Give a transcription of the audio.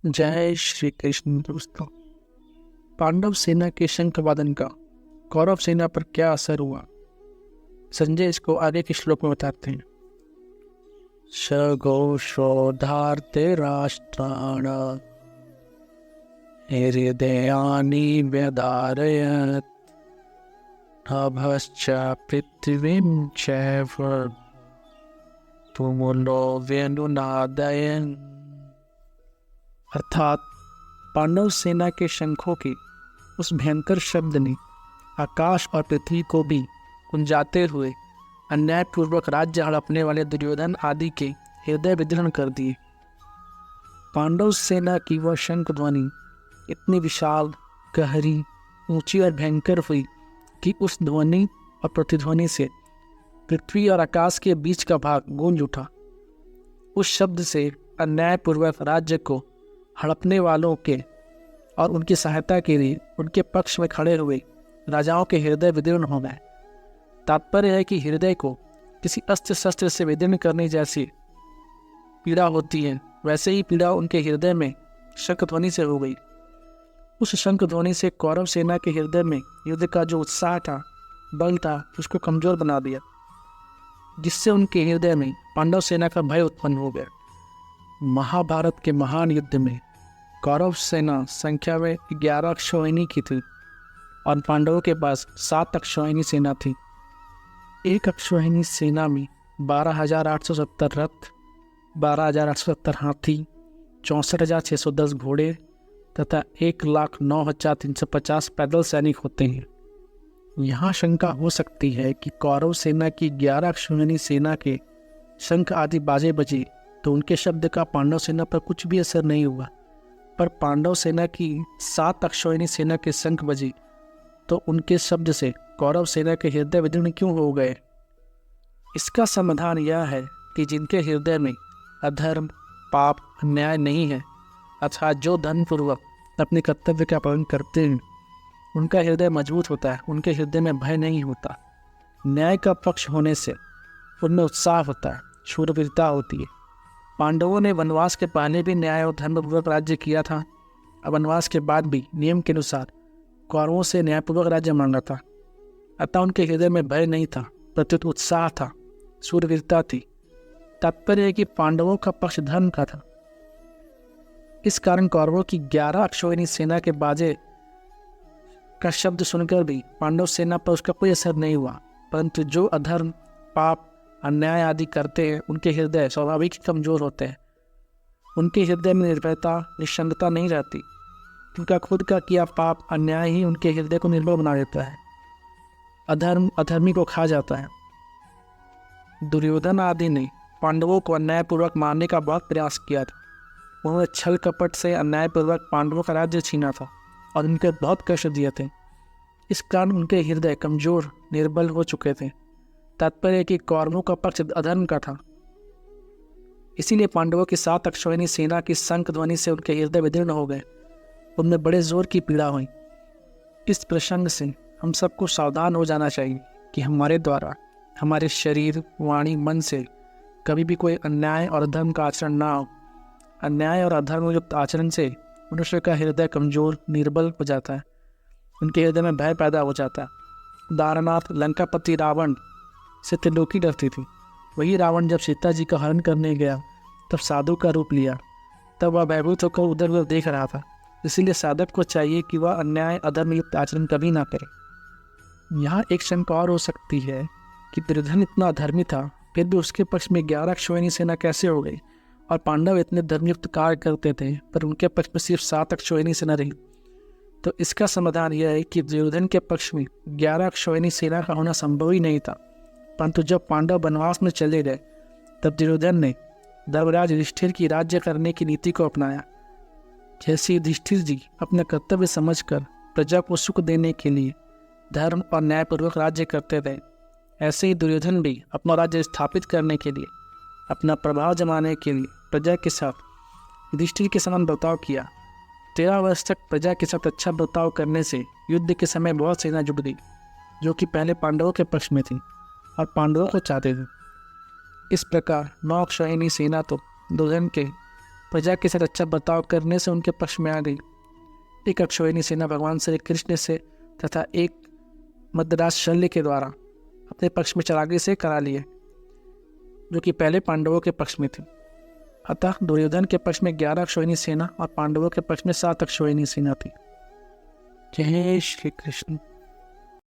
जय श्री कृष्ण। दोस्तों, पांडव सेना के शंखवादन का कौरव सेना पर क्या असर हुआ, संजय इसको आगे के श्लोक में बताते हैं। सघोषोधार्ते राष्ट्राण हृदयानि व्यधारयत् नभश्च पृथ्वीं चैव तुमुलो व्यनुनादयन्। अर्थात पांडव सेना के शंखों के उस भयंकर शब्द ने आकाश और पृथ्वी को भी गुंजाते हुए अन्यायपूर्वक राज्य हड़पने वाले दुर्योधन आदि के हृदय विदीर्ण कर दिए। पांडव सेना की वह शंख ध्वनि इतनी विशाल, गहरी, ऊंची और भयंकर हुई कि उस ध्वनि और प्रतिध्वनि से पृथ्वी और आकाश के बीच का भाग गूंज उठा। उस शब्द से अन्यायपूर्वक राज्य को हड़पने वालों के और उनकी सहायता के लिए उनके पक्ष में खड़े हुए राजाओं के हृदय विदीर्ण हो गए। तात्पर्य है कि हृदय को किसी अस्त्र शस्त्र से विदीर्ण करने जैसी पीड़ा होती है, वैसे ही पीड़ा उनके हृदय में शंख ध्वनि से हो गई। उस शंख ध्वनि से कौरव सेना के हृदय में युद्ध का जो उत्साह था, बल था, उसको कमजोर बना दिया, जिससे उनके हृदय में पांडव सेना का भय उत्पन्न हो गया। महाभारत के महान युद्ध में कौरव सेना संख्या में 11 अक्षौहिणी की थी और पांडवों के पास 7 अक्षौहिणी सेना थी। एक अक्षौहिणी सेना में 12,870 रथ, 12,870 हाथी, 64,610 घोड़े तथा 1,09,350 पैदल सैनिक होते हैं। यहाँ शंका हो सकती है कि कौरव सेना की 11 अक्षौहिणी सेना के शंख आदि बाजे बजे तो उनके शब्द का पांडव सेना पर कुछ भी असर नहीं हुआ, पर पांडव सेना की 7 अक्षौहिणी सेना के शंख बजे तो उनके शब्द से कौरव सेना के हृदय विदीर्ण क्यों हो गए। इसका समाधान यह है कि जिनके हृदय में अधर्म, पाप, अन्याय नहीं है, अर्थात जो धर्मपूर्वक अपने कर्तव्य का पालन करते हैं, उनका हृदय मजबूत होता है, उनके हृदय में भय नहीं होता। न्याय का पक्ष होने से उनमें उत्साह होता है, शूरवीरता होती है। पांडवों ने वनवास के पहले भी न्याय और धर्मपूर्वक राज्य किया था, और वनवास के बाद भी नियम के अनुसार कौरवों से न्यायपूर्वक राज्य मांगा था। अतः उनके हृदय में भय नहीं था, प्रत्युत उत्साह था, शूरवीरता थी। तात्पर्य है कि पांडवों का पक्ष धर्म का था। इस कारण कौरवों की 11 अक्षौहिणी सेना के बाजे का शब्द सुनकर भी पांडव सेना पर उसका कोई असर नहीं हुआ, परंतु जो अधर्म, पाप, अन्याय आदि करते हैं, उनके हृदय स्वाभाविक ही कमजोर होते हैं। उनके हृदय में निर्भयता, निश्चलता नहीं रहती, उनका खुद का किया पाप, अन्याय ही उनके हृदय को निर्बल बना देता है। अधर्म अधर्मी को खा जाता है। दुर्योधन आदि ने पांडवों को अन्यायपूर्वक मारने का बहुत प्रयास किया था। उन्होंने छल कपट से अन्यायपूर्वक पांडवों का राज्य छीना था और उनके बहुत कष्ट दिए थे। इस कारण उनके हृदय कमजोर, निर्बल हो चुके थे। तात्पर्य है कि कौरवों का पक्ष अधर्म का था। इसीलिए पांडवों की 7 अक्षौहिणी सेना की शंख ध्वनि से उनके हृदय विदीर्ण हो गए, उनमें बड़े जोर की पीड़ा हुई। इस प्रसंग से हम सबको सावधान हो जाना चाहिए कि हमारे द्वारा हमारे शरीर, वाणी, मन से कभी भी कोई अन्याय और अधर्म का आचरण ना हो। अन्याय और अधर्म युक्त आचरण से मनुष्य का हृदय कमजोर, निर्बल हो जाता है, उनके हृदय में भय पैदा हो जाता है। दारनाथ, लंकापति रावण से त्रिलोकी डरती थी। वही रावण जब सीता जी का हरण करने गया तब साधु का रूप लिया, तब वह भयभीत होकर उधर उधर देख रहा था। इसीलिए साधक को चाहिए कि वह अन्याय, अधर्म युक्त आचरण कभी ना करे। यहाँ एक शंका और हो सकती है कि दुर्योधन इतना अधर्मी था, फिर भी उसके पक्ष में 11 अक्षौहिणी सेना कैसे हो गई, और पांडव इतने धर्मयुक्त कार्य करते थे पर उनके पक्ष में सिर्फ 7 अक्षौहिणी सेना रही। तो इसका समाधान यह है कि दुर्योधन के पक्ष में 11 अक्षौहिणी सेना का होना संभव ही नहीं था, परंतु जब पांडव वनवास में चले गए तब दुर्योधन ने धर्मराज युधिष्ठिर की राज्य करने की नीति को अपनाया। जैसे युधिष्ठिर जी अपना कर्तव्य समझकर प्रजा को सुख देने के लिए धर्म और न्यायपूर्वक राज्य करते थे, ऐसे ही दुर्योधन भी अपना राज्य स्थापित करने के लिए, अपना प्रभाव जमाने के लिए प्रजा के साथ युधिष्ठिर के समान बर्ताव किया। 13 वर्ष तक प्रजा के साथ अच्छा बर्ताव करने से युद्ध के समय बहुत सेना जुट गई, जो कि पहले पांडवों के पक्ष में थी और पांडवों को चाहते थे। इस प्रकार 9 अक्षौहिणी सेना तो दुर्योधन के प्रजा के साथ अच्छा बर्ताव करने से उनके पक्ष में आ गई। एक अक्षौहिणी सेना भगवान श्री कृष्ण से तथा एक मद्रास शल्य के द्वारा अपने पक्ष में चरागी से करा लिए, जो कि पहले पांडवों के पक्ष में थे। अतः दुर्योधन के पक्ष में 11 अक्षौहिणी सेना और पांडवों के पक्ष में 7 अक्षौहिणी सेना थी। जय श्री कृष्ण।